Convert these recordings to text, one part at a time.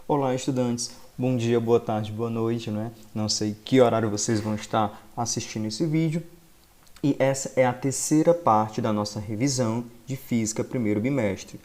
Olá, estudantes. Bom dia, boa tarde, boa noite, né? Não sei que horário vocês vão estar assistindo esse vídeo. E essa é a terceira parte da nossa revisão de Física primeiro bimestre.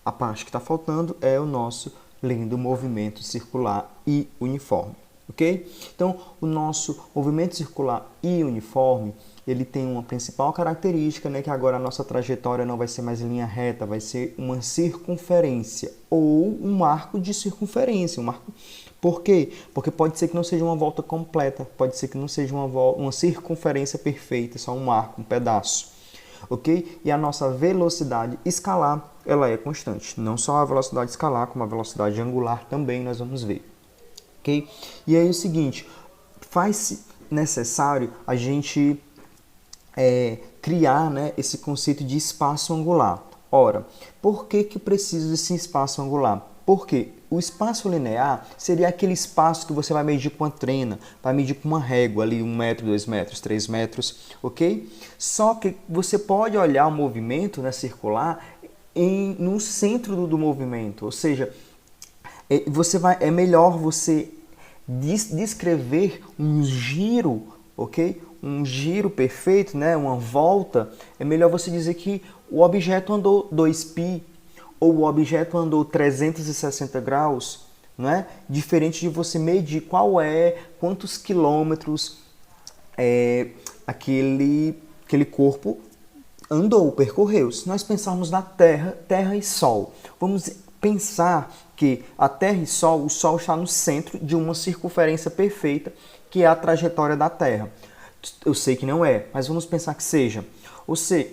A parte que está faltando é o nosso lendo movimento circular e uniforme, ok? Então, o nosso movimento circular e uniforme, ele tem uma principal característica, né, que agora a nossa trajetória não vai ser mais em linha reta, vai ser uma circunferência ou um arco de circunferência, um arco. Por quê? Porque pode ser que não seja uma volta completa, pode ser que não seja uma circunferência perfeita, só um arco, um pedaço. Ok? E a nossa velocidade escalar, ela é constante. Não só a velocidade escalar, como a velocidade angular também nós vamos ver. Ok? E aí é o seguinte, faz-se necessário a gente criar, né, esse conceito de espaço angular. Ora, por que eu preciso desse espaço angular? Porque o espaço linear seria aquele espaço que você vai medir com uma trena, vai medir com uma régua ali, 1 metro, 2 metros, 3 metros, ok? Só que você pode olhar o movimento, né, circular no centro do movimento, ou seja, é melhor você descrever um giro, ok? Um giro perfeito, né? Uma volta. É melhor você dizer que o objeto andou 2π ou o objeto andou 360 graus, né? Diferente de você medir quantos quilômetros aquele corpo andou, percorreu. Se nós pensarmos na Terra, Terra e Sol, vamos pensar que a Terra e o Sol está no centro de uma circunferência perfeita, que é a trajetória da Terra. Eu sei que não é, mas vamos pensar que seja.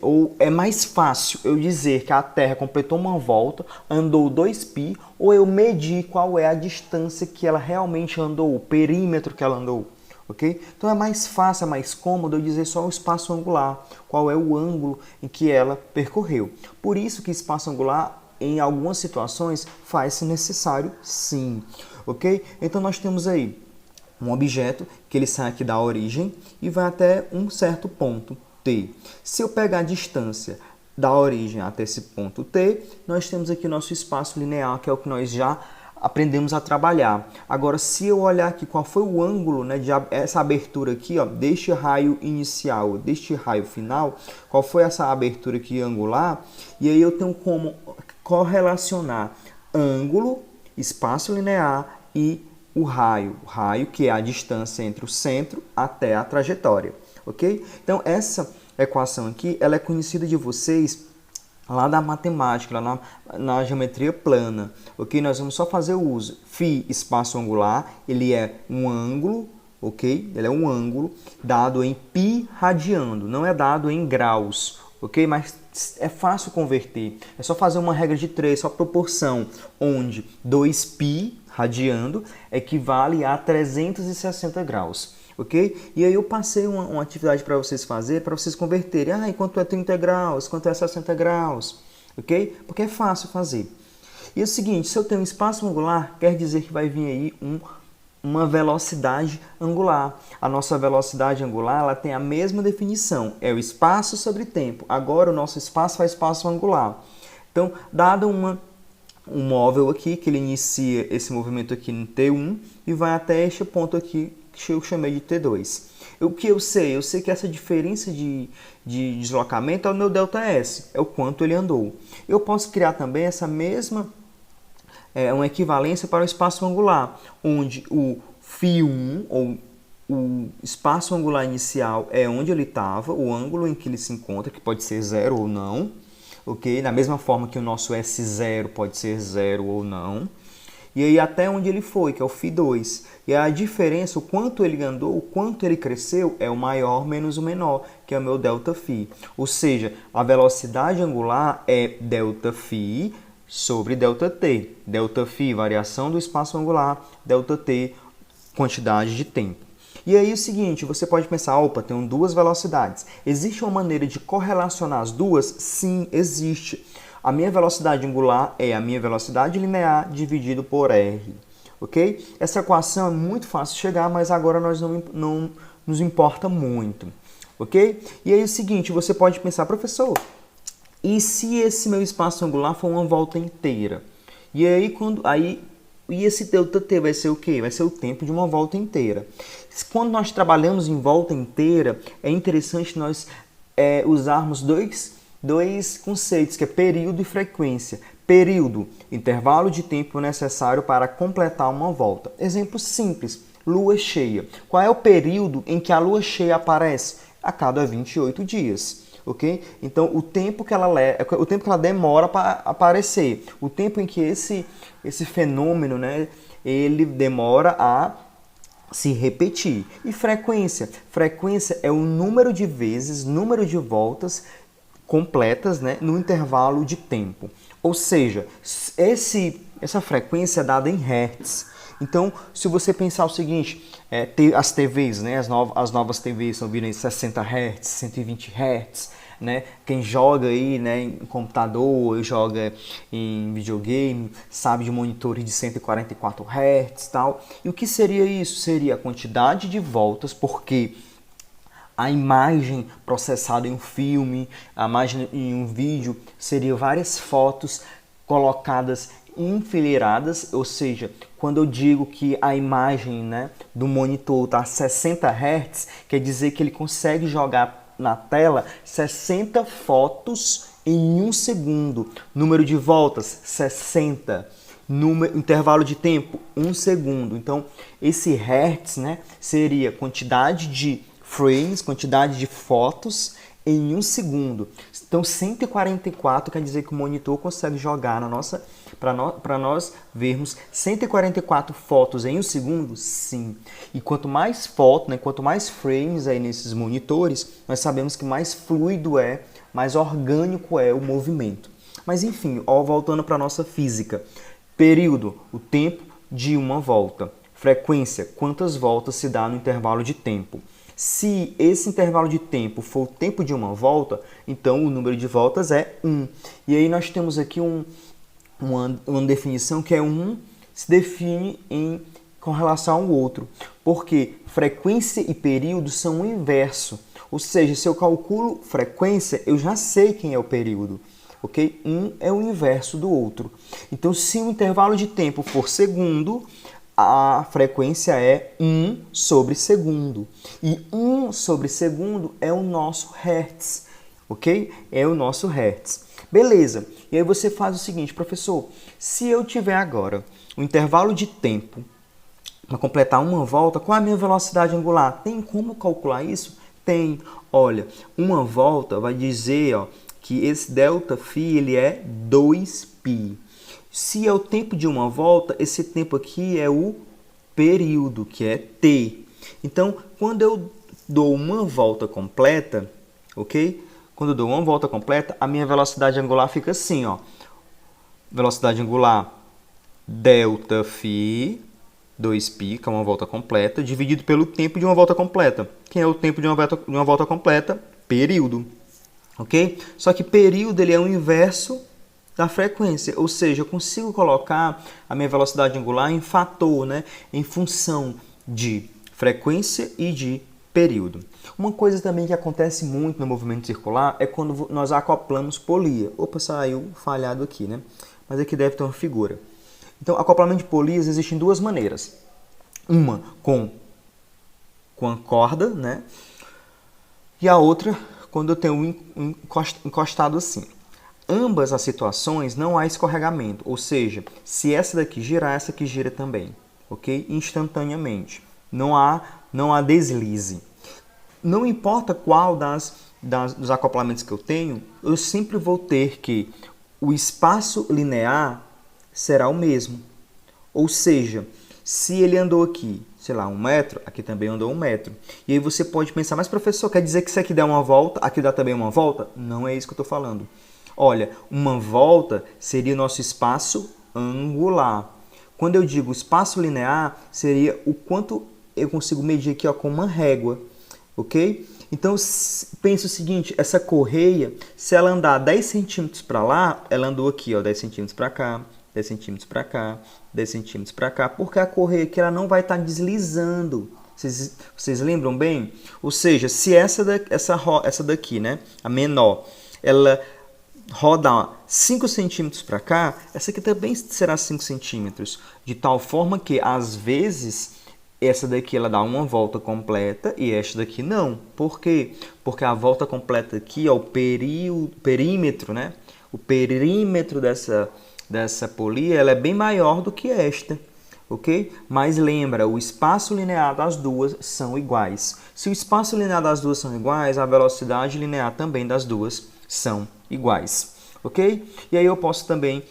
Ou é mais fácil eu dizer que a Terra completou uma volta, andou 2π, ou eu medir qual é a distância que ela realmente andou, o perímetro que ela andou. Okay? Então é mais fácil, é mais cômodo eu dizer só o espaço angular, qual é o ângulo em que ela percorreu. Por isso que espaço angular, em algumas situações, faz-se necessário sim. Ok? Então nós temos aí um objeto que ele sai aqui da origem e vai até um certo ponto T. Se eu pegar a distância da origem até esse ponto T, nós temos aqui o nosso espaço linear, que é o que nós já aprendemos a trabalhar. Agora, se eu olhar aqui qual foi o ângulo, né, de essa abertura aqui, ó, deste raio inicial, deste raio final, qual foi essa abertura aqui angular, e aí eu tenho como correlacionar ângulo, espaço linear e o raio que é a distância entre o centro até a trajetória, ok? Então essa equação aqui, ela é conhecida de vocês lá da matemática, lá na geometria plana, ok? Nós vamos só fazer o uso. Φ, espaço angular, ele é um ângulo, ok? Ele é um ângulo dado em π radiando, não é dado em graus, ok? Mas é fácil converter, é só fazer uma regra de 3, só proporção, onde 2π radiando equivale a 360 graus, ok? E aí eu passei uma atividade para vocês fazer, para vocês converterem. Ah, quanto é 30 graus, quanto é 60 graus, ok? Porque é fácil fazer. E é o seguinte, se eu tenho um espaço angular, quer dizer que vai vir aí uma velocidade angular. A nossa velocidade angular, ela tem a mesma definição, é o espaço sobre tempo. Agora o nosso espaço é espaço angular. Então, dada um móvel aqui, que ele inicia esse movimento aqui no T1 e vai até este ponto aqui, que eu chamei de T2. O que eu sei? Eu sei que essa diferença de deslocamento é o meu ΔS, é o quanto ele andou. Eu posso criar também essa mesma, uma equivalência para o espaço angular, onde o φ1, ou o espaço angular inicial, é onde ele estava, o ângulo em que ele se encontra, que pode ser 0 ou não, ok? Da mesma forma que o nosso S0 pode ser 0 ou não. E aí até onde ele foi, que é o φ2. E a diferença, o quanto ele andou, o quanto ele cresceu, é o maior menos o menor, que é o meu ΔΦ. Ou seja, a velocidade angular é ΔΦ sobre ΔT. ΔΦ, variação do espaço angular, ΔT, quantidade de tempo. E aí é o seguinte, você pode pensar, opa, tem duas velocidades. Existe uma maneira de correlacionar as duas? Sim, existe. A minha velocidade angular é a minha velocidade linear dividido por r, ok? Essa equação é muito fácil de chegar, mas agora nós não nos importa muito, ok? E aí é o seguinte, você pode pensar, professor, e se esse meu espaço angular for uma volta inteira? E aí, E esse ΔT vai ser o quê? Vai ser o tempo de uma volta inteira. Quando nós trabalhamos em volta inteira, é interessante nós usarmos dois conceitos, que é período e frequência. Período, intervalo de tempo necessário para completar uma volta. Exemplo simples, lua cheia. Qual é o período em que a lua cheia aparece? A cada 28 dias. Ok? Então, o tempo que ela demora para aparecer, o tempo em que esse fenômeno, né, ele demora a se repetir. E frequência? Frequência é o número de vezes, número de voltas completas, né, no intervalo de tempo. Ou seja, essa frequência é dada em hertz. Então, se você pensar o seguinte, as TVs, né, as novas TVs estão vindo em 60 Hz, 120 Hz, né? Quem joga aí, né, em computador, joga em videogame, sabe de monitores de 144 Hz e tal. E o que seria isso? Seria a quantidade de voltas, porque a imagem processada em um filme, a imagem em um vídeo, seria várias fotos colocadas enfileiradas, ou seja, quando eu digo que a imagem, né, do monitor está a 60 Hz, quer dizer que ele consegue jogar na tela 60 fotos em 1 segundo. Número de voltas, 60. Intervalo de tempo, 1 segundo. Então, esse Hertz, né, seria quantidade de frames, quantidade de fotos em 1 segundo. Então, 144 quer dizer que o monitor consegue jogar para nós vermos 144 fotos em 1 segundo? Sim. E quanto mais fotos, né, quanto mais frames aí nesses monitores, nós sabemos que mais fluido mais orgânico é o movimento. Mas enfim, voltando para a nossa física. Período, o tempo de uma volta. Frequência, quantas voltas se dá no intervalo de tempo. Se esse intervalo de tempo for o tempo de uma volta, então o número de voltas é 1. E aí nós temos aqui uma definição que é 1 se define com relação ao outro. Porque frequência e período são o inverso. Ou seja, se eu calculo frequência, eu já sei quem é o período. Ok? Um é o inverso do outro. Então, se o intervalo de tempo for segundo, a frequência é 1 sobre segundo. E 1 sobre segundo é o nosso Hertz, ok? É o nosso Hertz. Beleza. E aí você faz o seguinte, professor, se eu tiver agora um intervalo de tempo para completar uma volta, qual é a minha velocidade angular? Tem como calcular isso? Tem. Olha, uma volta vai dizer, ó, que esse ΔΦ ele é 2π. Se é o tempo de uma volta, esse tempo aqui é o período, que é t. Então, quando eu dou uma volta completa, ok? Quando eu dou uma volta completa, a minha velocidade angular fica assim, ó. Velocidade angular ΔΦ, 2π, que é uma volta completa, dividido pelo tempo de uma volta completa. Quem é o tempo de uma volta completa? Período. Ok? Só que período ele é o inverso da frequência, ou seja, eu consigo colocar a minha velocidade angular em fator, né? Em função de frequência e de período. Uma coisa também que acontece muito no movimento circular é quando nós acoplamos polia. Opa, saiu falhado aqui, né? Mas aqui deve ter uma figura. Então, acoplamento de polias existe em duas maneiras. Uma com a corda, né? E a outra quando eu tenho encostado assim. Ambas as situações não há escorregamento, ou seja, se essa daqui girar, essa aqui gira também, ok? Instantaneamente. Não há deslize. Não importa qual dos acoplamentos que eu tenho, eu sempre vou ter que o espaço linear será o mesmo. Ou seja, se ele andou aqui, sei lá, 1 metro, aqui também andou 1 metro. E aí você pode pensar, mas professor, quer dizer que se aqui der uma volta, aqui dá também uma volta? Não é isso que eu estou falando. Olha, uma volta seria nosso espaço angular. Quando eu digo espaço linear, seria o quanto eu consigo medir aqui, ó, com uma régua, ok? Então, pense o seguinte, essa correia, se ela andar 10 centímetros para lá, ela andou aqui, ó, 10 centímetros para cá, 10 centímetros para cá, 10 centímetros para cá, porque a correia aqui ela não vai estar deslizando. Vocês lembram bem? Ou seja, se essa daqui, né, a menor, ela roda 5 centímetros para cá, essa aqui também será 5 centímetros. De tal forma que, às vezes, essa daqui ela dá uma volta completa e esta daqui não. Por quê? Porque a volta completa aqui, ó, o perímetro, né? O perímetro dessa polia ela é bem maior do que esta. Ok? Mas lembra, o espaço linear das duas são iguais. Se o espaço linear das duas são iguais, a velocidade linear também das duas são iguais. Ok? E aí eu posso também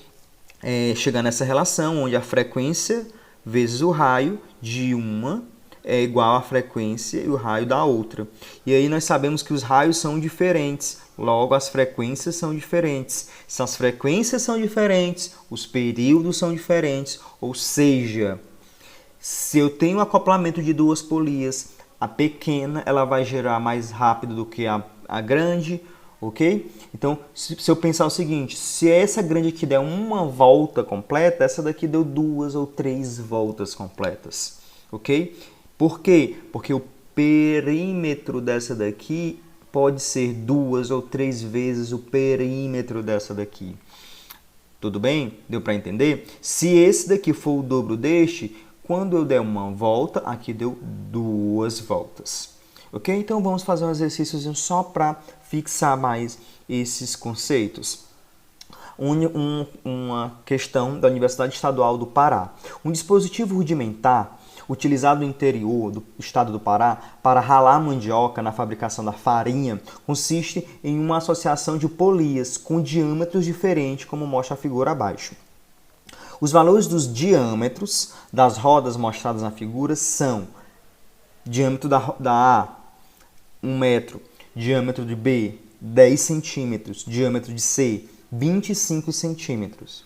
chegar nessa relação onde a frequência vezes o raio de uma é igual à frequência e o raio da outra. E aí nós sabemos que os raios são diferentes, logo as frequências são diferentes. Se as frequências são diferentes, os períodos são diferentes, ou seja, se eu tenho acoplamento de duas polias, a pequena ela vai girar mais rápido do que a grande, ok? Então, se eu pensar o seguinte, se essa grande aqui der uma volta completa, essa daqui deu 2 ou 3 voltas completas, ok? Por quê? Porque o perímetro dessa daqui pode ser 2 ou 3 vezes o perímetro dessa daqui. Tudo bem? Deu para entender? Se esse daqui for o dobro deste, quando eu der uma volta, aqui deu 2 voltas. Ok? Então vamos fazer um exercício só para fixar mais esses conceitos. Uma questão da Universidade Estadual do Pará. Um dispositivo rudimentar utilizado no interior do estado do Pará para ralar mandioca na fabricação da farinha consiste em uma associação de polias com diâmetros diferentes, como mostra a figura abaixo. Os valores dos diâmetros das rodas mostradas na figura são diâmetro da A, 1 metro, diâmetro de B, 10 centímetros, diâmetro de C, 25 centímetros.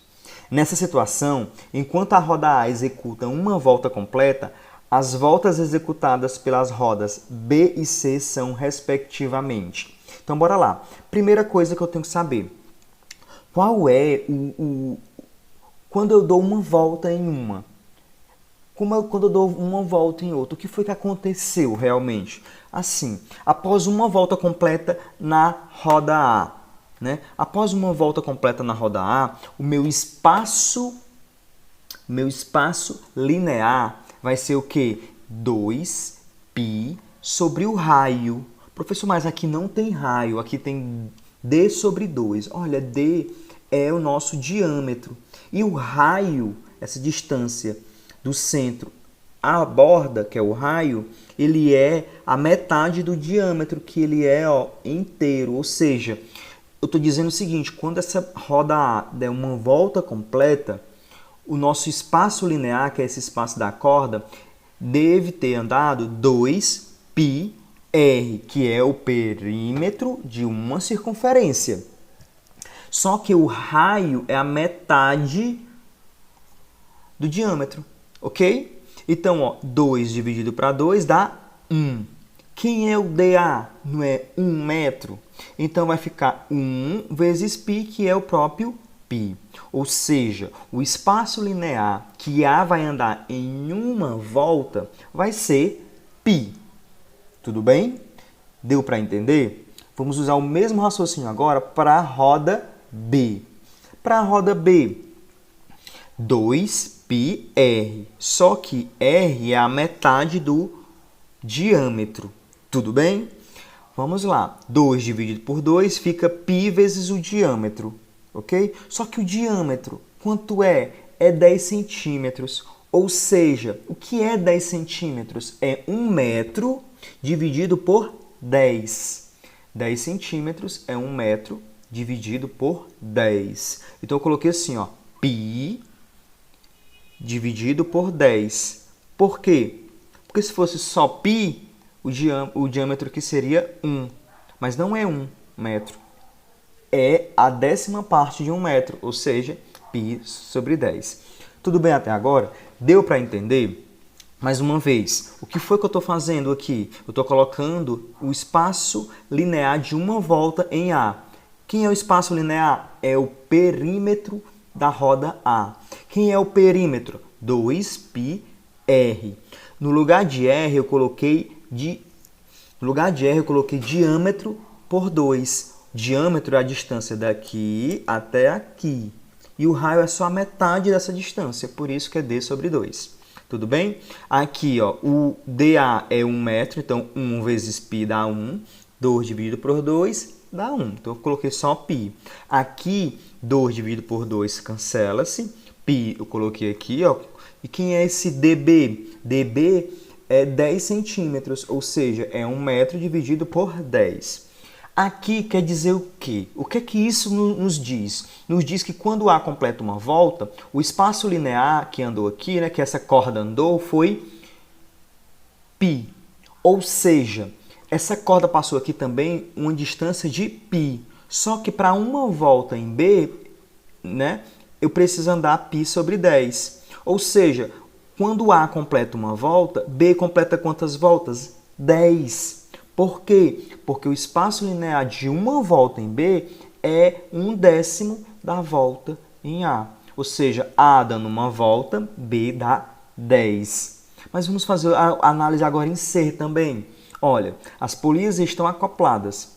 Nessa situação, enquanto a roda A executa uma volta completa, as voltas executadas pelas rodas B e C são respectivamente. Então, bora lá. Primeira coisa que eu tenho que saber. Qual é quando eu dou uma volta em uma? Quando eu dou uma volta em outra, o que foi que aconteceu realmente? Assim, após uma volta completa na roda A, né? Após uma volta completa na roda A, o meu espaço linear vai ser o quê? 2π sobre o raio. Professor, mas aqui não tem raio, aqui tem d sobre 2. Olha, d é o nosso diâmetro. E o raio, essa distância do centro à borda, que é o raio, ele é a metade do diâmetro, que ele é inteiro. Ou seja, eu estou dizendo o seguinte, quando essa roda A der uma volta completa, o nosso espaço linear, que é esse espaço da corda, deve ter andado 2πr, que é o perímetro de uma circunferência. Só que o raio é a metade do diâmetro, ok? Então, 2 dividido para 2 dá 1. Quem é o DA? Não é 1 metro? Então, vai ficar 1 vezes π, que é o próprio π. Ou seja, o espaço linear que A vai andar em uma volta vai ser π. Tudo bem? Deu para entender? Vamos usar o mesmo raciocínio agora para a roda B. Para a roda B, 2πr. Só que R é a metade do diâmetro. Tudo bem? Vamos lá. 2 dividido por 2 fica π vezes o diâmetro. Ok? Só que o diâmetro, quanto é? É 10 centímetros. Ou seja, o que é 10 centímetros? É 1 metro dividido por 10. 10 centímetros é 1 metro dividido por 10. Então, eu coloquei assim, π dividido por 10. Por quê? Porque se fosse só π, o diâmetro aqui seria 1. Mas não é 1 metro. É a 10ª parte de 1 metro, ou seja, π sobre 10. Tudo bem até agora? Deu para entender? Mais uma vez, o que foi que eu estou fazendo aqui? Eu estou colocando o espaço linear de uma volta em A. Quem é o espaço linear? É o perímetro da roda A. Quem é o perímetro? 2πr. No lugar de R eu coloquei diâmetro por 2. Diâmetro é a distância daqui até aqui. E o raio é só a metade dessa distância, por isso que é D sobre 2. Tudo bem? Aqui, ó, o DA é 1 metro, então 1 vezes π dá 1. 2 dividido por 2 dá 1. Então eu coloquei só π. Aqui, 2 dividido por 2 cancela-se. Π eu coloquei aqui, ó. E quem é esse dB? dB é 10 centímetros, ou seja, é 1 metro dividido por 10. Aqui quer dizer o quê? O que é que isso nos diz? Nos diz que quando A completa uma volta, o espaço linear que andou aqui, né, que essa corda andou, foi π. Ou seja, essa corda passou aqui também uma distância de π. Só que para uma volta em B, né, eu preciso andar π sobre 10. Ou seja, quando A completa uma volta, B completa quantas voltas? 10. Por quê? Porque o espaço linear de uma volta em B é 1/10 da volta em A. Ou seja, A dando uma volta, B dá 10. Mas vamos fazer a análise agora em C também. Olha, as polias estão acopladas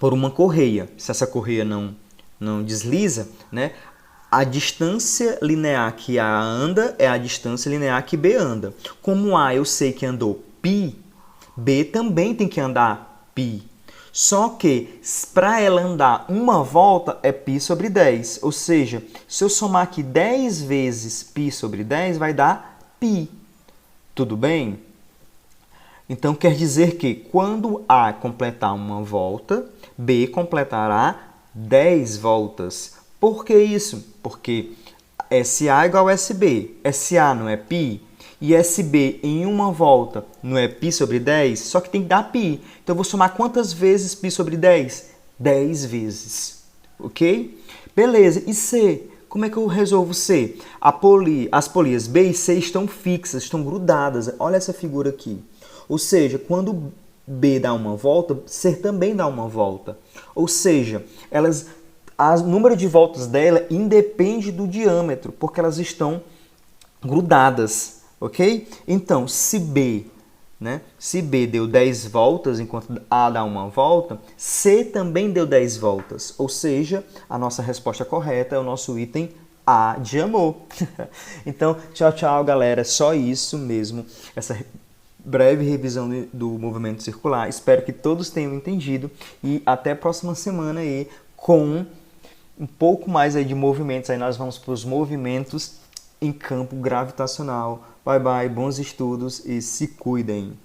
por uma correia. Se essa correia não desliza, né, a distância linear que A anda é a distância linear que B anda. Como A eu sei que andou π, B também tem que andar π. Só que para ela andar uma volta é π sobre 10. Ou seja, se eu somar aqui 10 vezes π sobre 10, vai dar π. Tudo bem? Então quer dizer que quando A completar uma volta, B completará 10 voltas. Por que isso? Porque SA igual a SB. SA não é π? E SB em uma volta não é π sobre 10? Só que tem que dar π. Então eu vou somar quantas vezes π sobre 10? 10 vezes. Ok? Beleza. E C? Como é que eu resolvo C? As polias B e C estão fixas, estão grudadas. Olha essa figura aqui. Ou seja, quando B dá uma volta, C também dá uma volta. Ou seja, o número de voltas dela independe do diâmetro, porque elas estão grudadas. Ok? Então, se B deu 10 voltas enquanto A dá uma volta, C também deu 10 voltas. Ou seja, a nossa resposta correta é o nosso item A de amor. Então, tchau, tchau, galera. Só isso mesmo. Essa breve revisão do movimento circular. Espero que todos tenham entendido. E até a próxima semana aí com um pouco mais aí de movimentos. Aí nós vamos para os movimentos em campo gravitacional. Bye, bye, bons estudos e se cuidem.